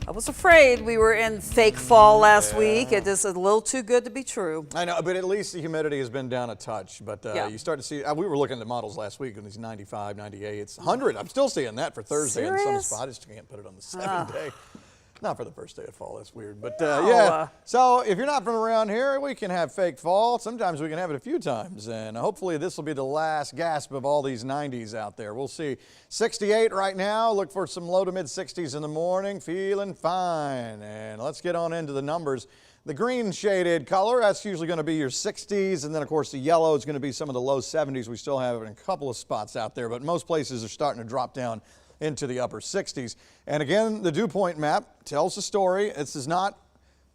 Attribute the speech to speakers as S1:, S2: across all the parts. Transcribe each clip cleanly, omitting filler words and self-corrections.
S1: I was afraid we were in fake fall last week. It is a little too good to be true.
S2: I know, but at least the humidity has been down a touch. But
S1: Yeah.
S2: you start to see, we were looking at the models last week, and it's 95, 98, it's 100. I'm still seeing that for Thursday in some
S1: Serious?
S2: spots. I just can't put it on the 7-day. Not for the first day of fall, that's weird. But yeah, so if you're not from around here, we can have fake fall. Sometimes we can have it a few times, and hopefully this will be the last gasp of all these 90s out there. We'll see. 68 right now. Look for some low to mid 60s in the morning. Feeling fine. And let's get on into the numbers. The green shaded color, that's usually going to be your 60s, and then of course the yellow is going to be some of the low 70s. We still have it in a couple of spots out there, but most places are starting to drop down into the upper 60s. And again, the dew point map tells the story. This is not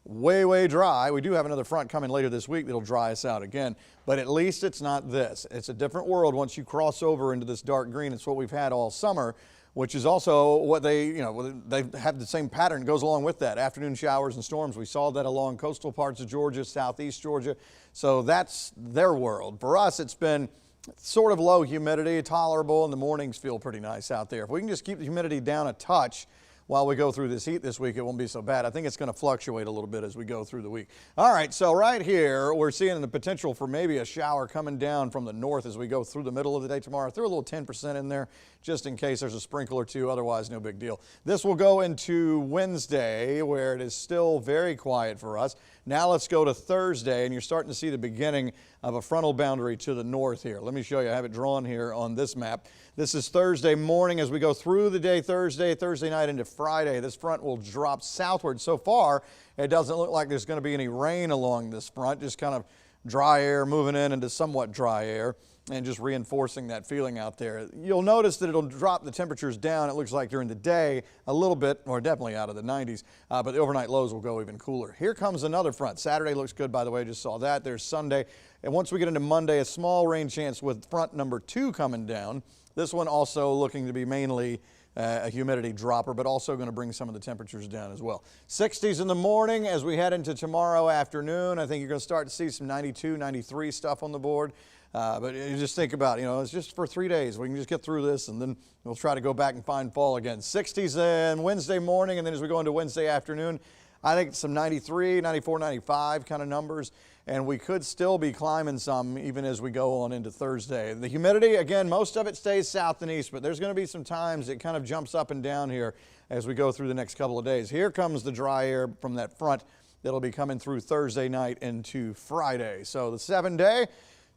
S2: way dry. We do have another front coming later this week that'll dry us out again, but at least it's not this. It's a different world once you cross over into this dark green. It's what we've had all summer, which is also what they have the same pattern goes along with that. Afternoon showers and storms. We saw that along coastal parts of Georgia, southeast Georgia. So that's their world. For us, it's been sort of low humidity, tolerable, and the mornings feel pretty nice out there. If we can just keep the humidity down a touch while we go through this heat this week, it won't be so bad. I think it's going to fluctuate a little bit as we go through the week. All right, so right here, we're seeing the potential for maybe a shower coming down from the north as we go through the middle of the day tomorrow. Throw a little 10% in there just in case there's a sprinkle or two. Otherwise, no big deal. This will go into Wednesday, where it is still very quiet for us. Now let's go to Thursday, and you're starting to see the beginning of a frontal boundary to the north here. Let me show you. I have it drawn here on this map. This is Thursday morning as we go through the day Thursday night into Friday. This front will drop southward. So far, it doesn't look like there's going to be any rain along this front, just kind of dry air moving in into somewhat dry air and just reinforcing that feeling out there. You'll notice that it'll drop the temperatures down, it looks like during the day, a little bit, or definitely out of the 90s, but the overnight lows will go even cooler. Here comes another front. Saturday looks good, by the way, just saw that. There's Sunday. And once we get into Monday, a small rain chance with front number 2 coming down. This one also looking to be mainly a humidity dropper, but also going to bring some of the temperatures down as well. 60s in the morning as we head into tomorrow afternoon. I think you're going to start to see some 92, 93 stuff on the board. But you just think about it, it's just for 3 days. We can just get through this, and then we'll try to go back and find fall again. 60s on Wednesday morning, and then as we go into Wednesday afternoon, I think some 93, 94, 95 kind of numbers, and we could still be climbing some even as we go on into Thursday. The humidity, again, most of it stays south and east, but there's going to be some times it kind of jumps up and down here as we go through the next couple of days. Here comes the dry air from that front that'll be coming through Thursday night into Friday. So the 7-day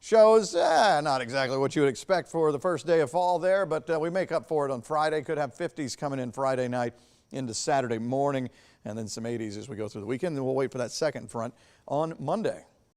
S2: shows not exactly what you would expect for the first day of fall there, but we make up for it on Friday. Could have 50s coming in Friday night into Saturday morning, and then some 80s as we go through the weekend. Then we'll wait for that second front on Monday.